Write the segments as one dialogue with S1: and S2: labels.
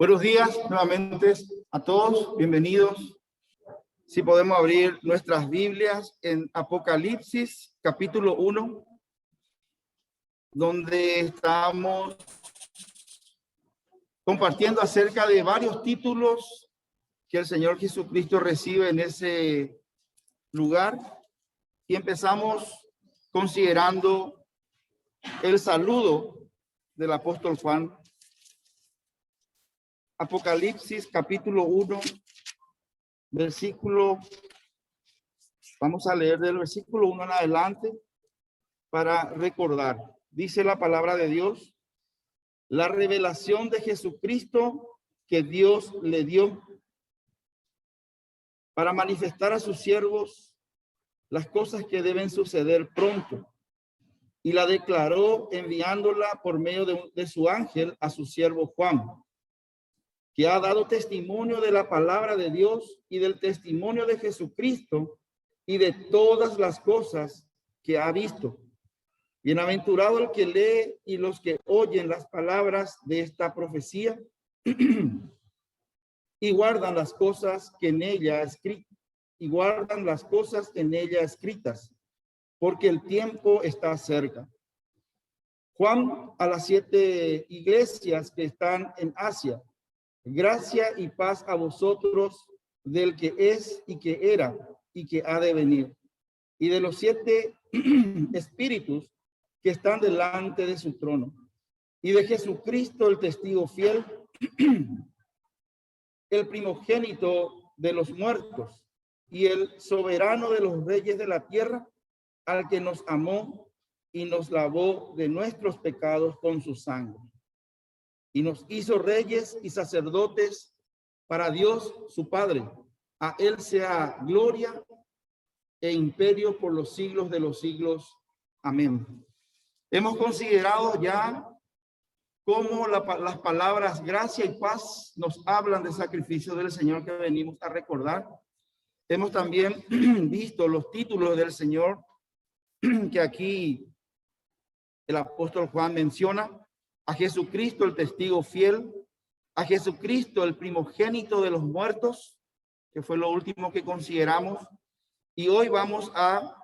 S1: Buenos días nuevamente a todos, bienvenidos. Si podemos abrir nuestras Biblias en Apocalipsis, capítulo 1, donde estamos compartiendo acerca de varios títulos que el Señor Jesucristo recibe en ese lugar. Y empezamos considerando el saludo del apóstol Juan. Apocalipsis capítulo 1, vamos a leer del versículo 1 en adelante para recordar. Dice la palabra de Dios: la revelación de Jesucristo que Dios le dio para manifestar a sus siervos las cosas que deben suceder pronto, y la declaró enviándola por medio de su ángel a su siervo Juan, que ha dado testimonio de la palabra de Dios y del testimonio de Jesucristo y de todas las cosas que ha visto. Bienaventurado el que lee y los que oyen las palabras de esta profecía y guardan las cosas que en ella escritas, porque el tiempo está cerca. Juan, a las 7 iglesias que están en Asia: gracia y paz a vosotros del que es y que era y que ha de venir, y de los 7 espíritus que están delante de su trono, y de Jesucristo el testigo fiel, el primogénito de los muertos y el soberano de los reyes de la tierra, al que nos amó y nos lavó de nuestros pecados con su sangre, y nos hizo reyes y sacerdotes para Dios su Padre. A él sea gloria e imperio por los siglos de los siglos. Amén. Hemos considerado ya cómo las palabras gracia y paz nos hablan del sacrificio del Señor que venimos a recordar. Hemos también visto los títulos del Señor que aquí el apóstol Juan menciona: a Jesucristo el testigo fiel, a Jesucristo el primogénito de los muertos, que fue lo último que consideramos. Y hoy vamos a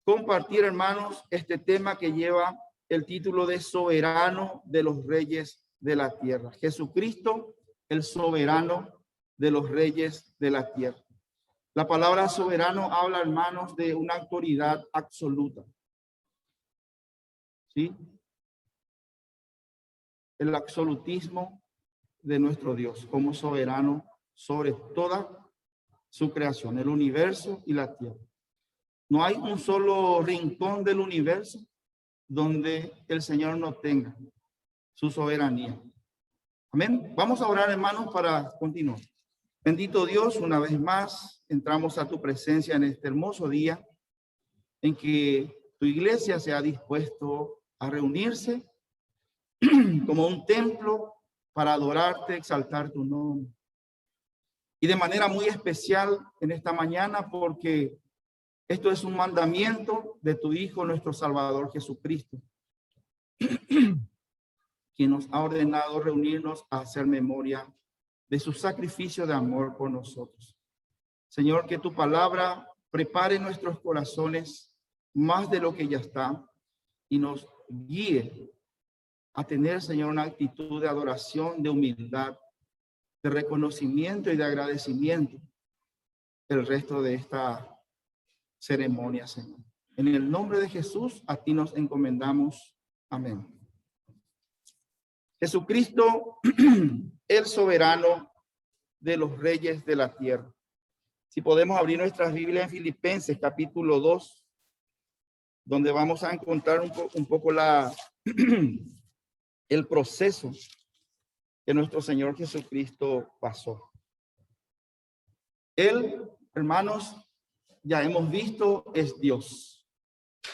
S1: compartir, hermanos, este tema que lleva el título de soberano de los reyes de la tierra. Jesucristo, el soberano de los reyes de la tierra. La palabra soberano habla, hermanos, de una autoridad absoluta. ¿Sí? El absolutismo de nuestro Dios como soberano sobre toda su creación, el universo y la tierra. No hay un solo rincón del universo donde el Señor no tenga su soberanía. Amén. Vamos a orar, hermanos, para continuar. Bendito Dios, una vez más entramos a tu presencia en este hermoso día en que tu iglesia se ha dispuesto a reunirse como un templo para adorarte, exaltar tu nombre. Y de manera muy especial en esta mañana, porque esto es un mandamiento de tu Hijo, nuestro Salvador Jesucristo, quien nos ha ordenado reunirnos a hacer memoria de su sacrificio de amor por nosotros. Señor, que tu palabra prepare nuestros corazones más de lo que ya está y nos guíe a tener, Señor, una actitud de adoración, de humildad, de reconocimiento y de agradecimiento el resto de esta ceremonia, Señor. En el nombre de Jesús, a ti nos encomendamos. Amén. Jesucristo, el soberano de los reyes de la tierra. Si podemos abrir nuestras Biblias en Filipenses, capítulo 2, donde vamos a encontrar un poco el proceso que nuestro Señor Jesucristo pasó. Él, hermanos, ya hemos visto, es Dios.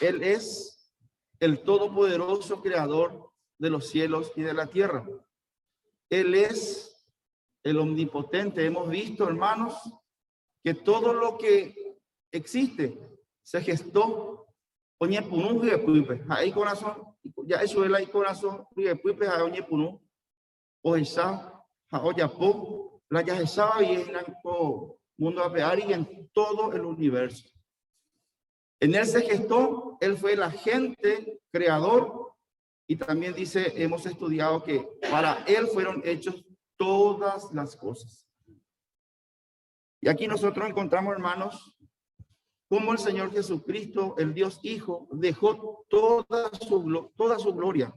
S1: Él es el todopoderoso creador de los cielos y de la tierra. Él es el omnipotente. Hemos visto, hermanos, que todo lo que existe se gestó. Oye, punú, hay corazón, ya eso es el corazón, oye, punú, o esa, Jaoyapó, la Yahesaba y en el mundo apear y en todo el universo. En él se gestó, él fue el agente creador y también dice, hemos estudiado que para él fueron hechos todas las cosas. Y aquí nosotros encontramos, hermanos, cómo el Señor Jesucristo, el Dios Hijo, dejó toda su gloria.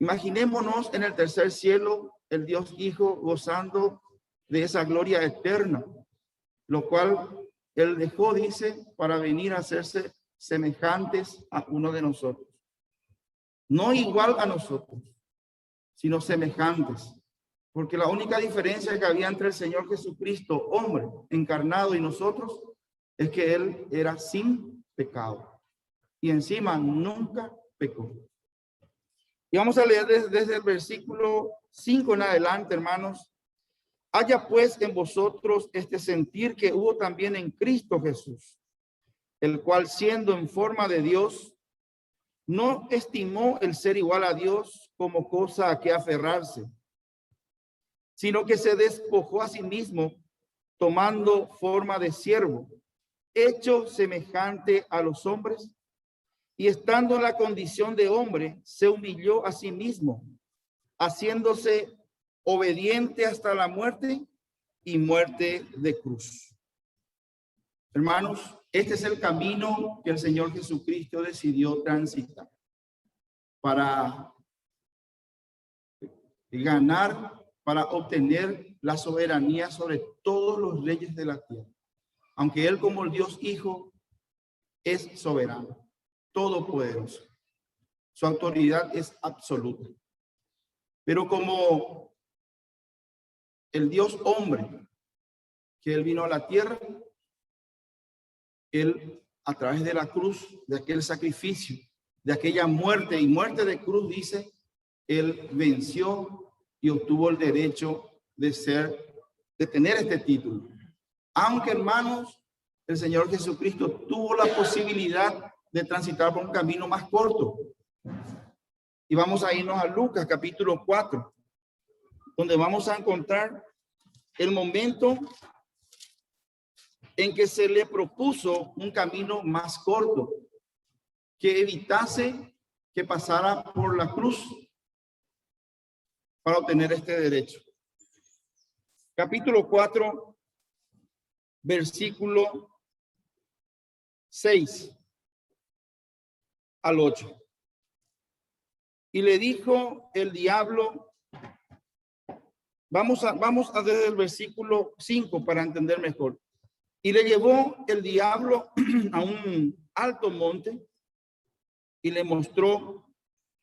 S1: Imaginémonos en el tercer cielo, el Dios Hijo gozando de esa gloria eterna, lo cual él dejó, dice, para venir a hacerse semejantes a uno de nosotros. No igual a nosotros, sino semejantes. Porque la única diferencia que había entre el Señor Jesucristo, hombre encarnado, y nosotros, es que él era sin pecado. Y encima nunca pecó. Y vamos a leer desde el versículo 5 en adelante, hermanos. Haya pues en vosotros este sentir que hubo también en Cristo Jesús, el cual siendo en forma de Dios, no estimó el ser igual a Dios como cosa a que aferrarse, sino que se despojó a sí mismo, tomando forma de siervo, hecho semejante a los hombres, y estando en la condición de hombre, se humilló a sí mismo, haciéndose obediente hasta la muerte y muerte de cruz. Hermanos, este es el camino que el Señor Jesucristo decidió transitar para ganar, para obtener la soberanía sobre todos los reyes de la tierra. Aunque Él, como el Dios Hijo, es soberano, todopoderoso. Su autoridad es absoluta. Pero como el Dios hombre, que Él vino a la tierra, Él, a través de la cruz, de aquel sacrificio, de aquella muerte y muerte de cruz, dice, Él venció y obtuvo el derecho de tener este título. Aunque, hermanos, el Señor Jesucristo tuvo la posibilidad de transitar por un camino más corto. Y vamos a irnos a Lucas capítulo 4, donde vamos a encontrar el momento en que se le propuso un camino más corto, que evitase que pasara por la cruz para obtener este derecho. Capítulo 4, versículo 6 al 8. Y le dijo el diablo, vamos a desde el versículo 5 para entender mejor. Y le llevó el diablo a un alto monte y le mostró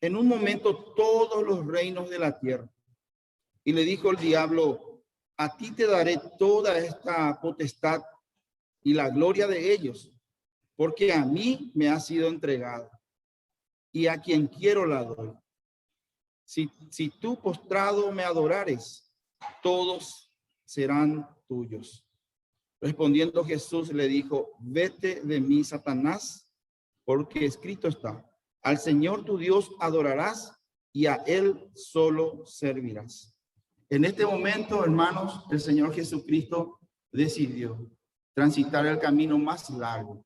S1: en un momento todos los reinos de la tierra. Y le dijo el diablo, a ti te daré toda esta potestad y la gloria de ellos, porque a mí me ha sido entregada y a quien quiero la doy. Si tú postrado me adorares, todos serán tuyos. Respondiendo Jesús le dijo, vete de mí, Satanás, porque escrito está, al Señor tu Dios adorarás y a Él solo servirás. En este momento, hermanos, el Señor Jesucristo decidió transitar el camino más largo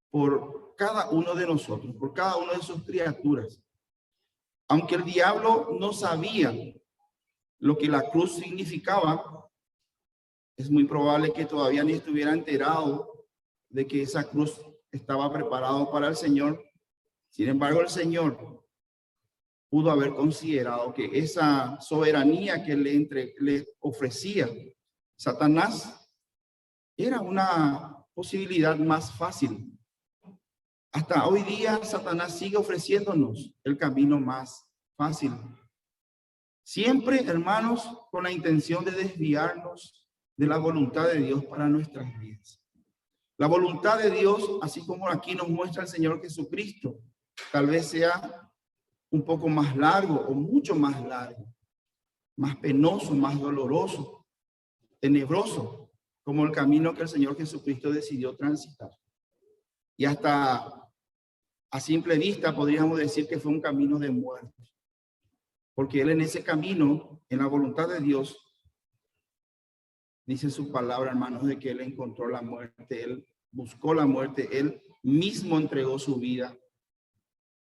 S1: por cada uno de nosotros, por cada una de sus criaturas. Aunque el diablo no sabía lo que la cruz significaba, es muy probable que todavía ni estuviera enterado de que esa cruz estaba preparada para el Señor. Sin embargo, el Señor pudo haber considerado que esa soberanía que le ofrecía Satanás era una posibilidad más fácil. Hasta hoy día, Satanás sigue ofreciéndonos el camino más fácil. Siempre, hermanos, con la intención de desviarnos de la voluntad de Dios para nuestras vidas. La voluntad de Dios, así como aquí nos muestra el Señor Jesucristo, tal vez sea un poco más largo o mucho más largo, más penoso, más doloroso, tenebroso, como el camino que el Señor Jesucristo decidió transitar. Y hasta a simple vista podríamos decir que fue un camino de muerte, porque Él en ese camino, en la voluntad de Dios, Dice su palabra, hermanos, de que él encontró la muerte, él buscó la muerte, él mismo entregó su vida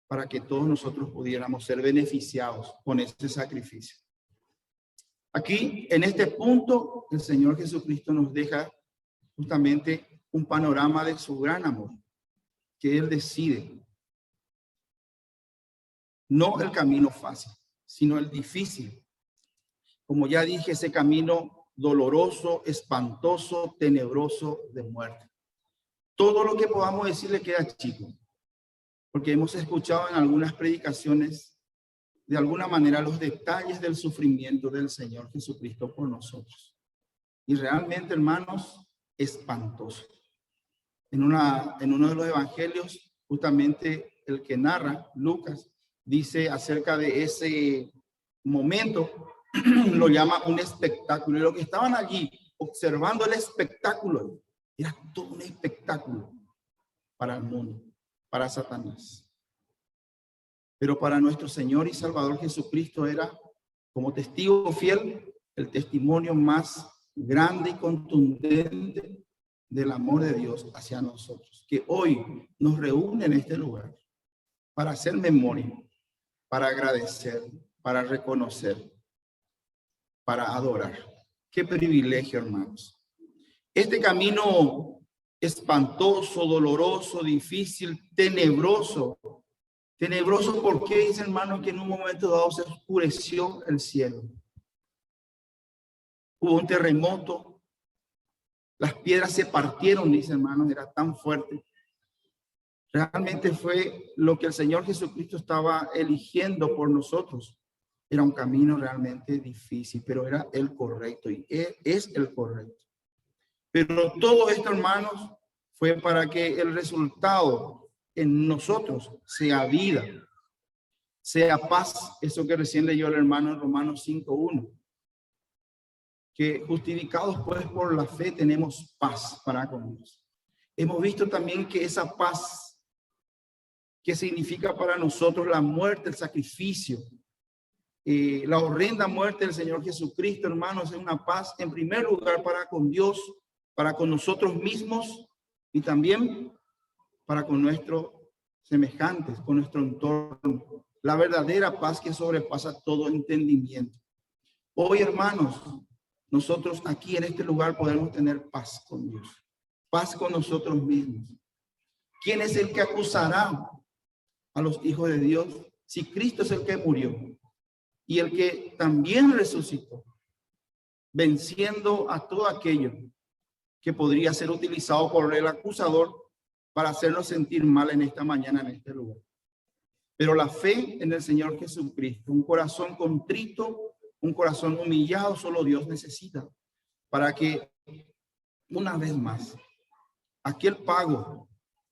S1: para que todos nosotros pudiéramos ser beneficiados con este sacrificio. Aquí, en este punto, el Señor Jesucristo nos deja justamente un panorama de su gran amor, que Él decide. No el camino fácil, sino el difícil. Como ya dije, ese camino doloroso, espantoso, tenebroso de muerte. Todo lo que podamos decir le queda chico, porque hemos escuchado en algunas predicaciones de alguna manera los detalles del sufrimiento del Señor Jesucristo por nosotros. Y realmente, hermanos, espantoso. En uno de los evangelios, justamente el que narra, Lucas, dice acerca de ese momento, lo llama un espectáculo. Y los que estaban allí observando el espectáculo, era todo un espectáculo para el mundo, para Satanás. Pero para nuestro Señor y Salvador Jesucristo era, como testigo fiel, el testimonio más grande y contundente del amor de Dios hacia nosotros, que hoy nos reúne en este lugar para hacer memoria, para agradecer, para reconocer, para adorar. Qué privilegio, hermanos. Este camino espantoso, doloroso, difícil, tenebroso. Tenebroso, ¿por qué? Dice, hermano, que en un momento dado se oscureció el cielo. Hubo un terremoto. Las piedras se partieron, dice, hermano, era tan fuerte. Realmente fue lo que el Señor Jesucristo estaba eligiendo por nosotros. Era un camino realmente difícil, pero era el correcto y es el correcto. Pero todo esto, hermanos, fue para que el resultado en nosotros sea vida, sea paz. Eso que recién leyó el hermano en Romanos 5:1. Que justificados pues por la fe tenemos paz para con Dios. Hemos visto también que esa paz que significa para nosotros la muerte, el sacrificio, la horrenda muerte del Señor Jesucristo, hermanos, es una paz en primer lugar para con Dios, para con nosotros mismos y también para con nuestros semejantes, con nuestro entorno. La verdadera paz que sobrepasa todo entendimiento. Hoy, hermanos, nosotros aquí en este lugar podemos tener paz con Dios, paz con nosotros mismos. ¿Quién es el que acusará a los hijos de Dios si Cristo es el que murió y el que también resucitó, venciendo a todo aquello que podría ser utilizado por el acusador para hacernos sentir mal en esta mañana, en este lugar? Pero la fe en el Señor Jesucristo, un corazón contrito, un corazón humillado, solo Dios necesita para que una vez más aquel pago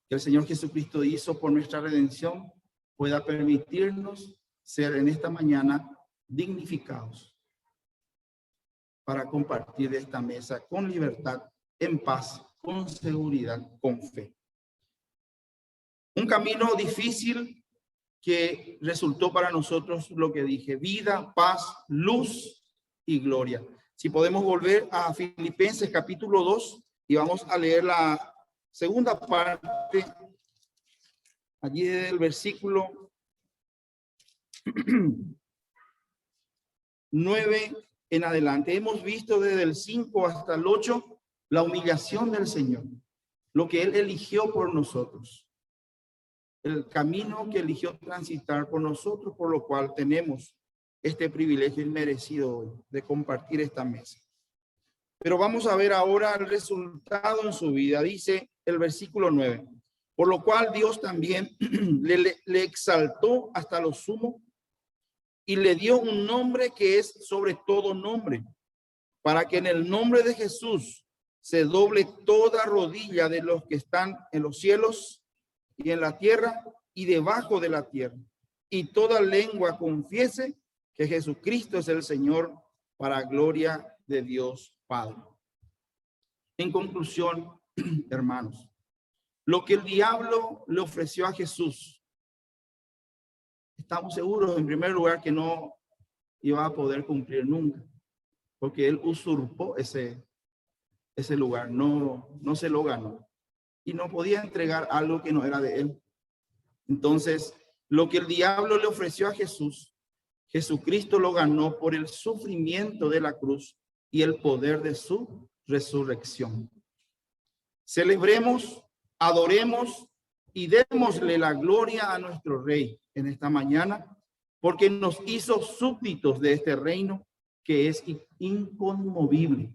S1: que el Señor Jesucristo hizo por nuestra redención pueda permitirnos ser en esta mañana dignificados para compartir de esta mesa con libertad, en paz, con seguridad, con fe. Un camino difícil que resultó para nosotros lo que dije: vida, paz, luz y gloria. Si podemos volver a Filipenses capítulo 2 y vamos a leer la segunda parte, allí del versículo 9 en adelante. Hemos visto desde el 5 hasta el 8 la humillación del Señor, lo que Él eligió por nosotros, el camino que eligió transitar por nosotros, por lo cual tenemos este privilegio inmerecido hoy de compartir esta mesa. Pero vamos a ver ahora el resultado en su vida. Dice el versículo 9, por lo cual Dios también le exaltó hasta lo sumo y le dio un nombre que es sobre todo nombre, para que en el nombre de Jesús se doble toda rodilla de los que están en los cielos y en la tierra y debajo de la tierra, y toda lengua confiese que Jesucristo es el Señor, para gloria de Dios Padre. En conclusión, hermanos, lo que el diablo le ofreció a Jesús, estamos seguros en primer lugar que no iba a poder cumplir nunca, porque él usurpó ese ese lugar, no se lo ganó. Y no podía entregar algo que no era de él. Entonces, lo que el diablo le ofreció a Jesús, Jesucristo lo ganó por el sufrimiento de la cruz y el poder de su resurrección. Celebremos, adoremos y démosle la gloria a nuestro Rey en esta mañana, porque nos hizo súbditos de este reino que es inconmovible.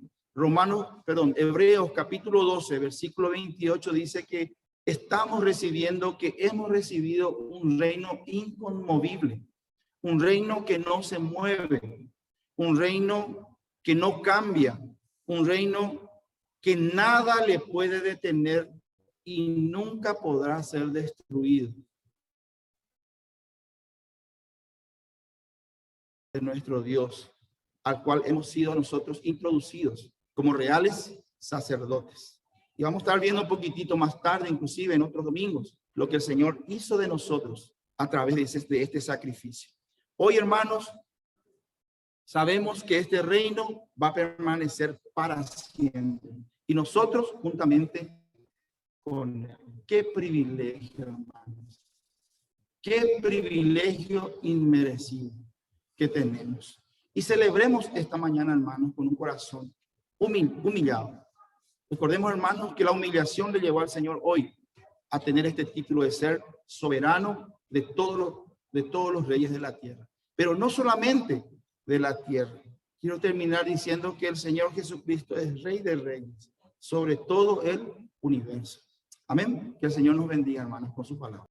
S1: Hebreos capítulo 12, versículo 28 dice que hemos recibido un reino inconmovible, un reino que no se mueve, un reino que no cambia, un reino que nada le puede detener y nunca podrá ser destruido. De nuestro Dios, al cual hemos sido nosotros introducidos como reales sacerdotes. Y vamos a estar viendo un poquitito más tarde, inclusive en otros domingos, lo que el Señor hizo de nosotros a través de este sacrificio. Hoy, hermanos, sabemos que este reino va a permanecer para siempre. Y nosotros, juntamente con él. Qué privilegio, hermanos. Qué privilegio inmerecido que tenemos. Y celebremos esta mañana, hermanos, con un corazón humillado. Recordemos, hermanos, que la humillación le llevó al Señor hoy a tener este título de ser soberano de todos los reyes de la tierra. Pero no solamente de la tierra. Quiero terminar diciendo que el Señor Jesucristo es Rey de Reyes sobre todo el universo. Amén. Que el Señor nos bendiga, hermanos, con su palabra.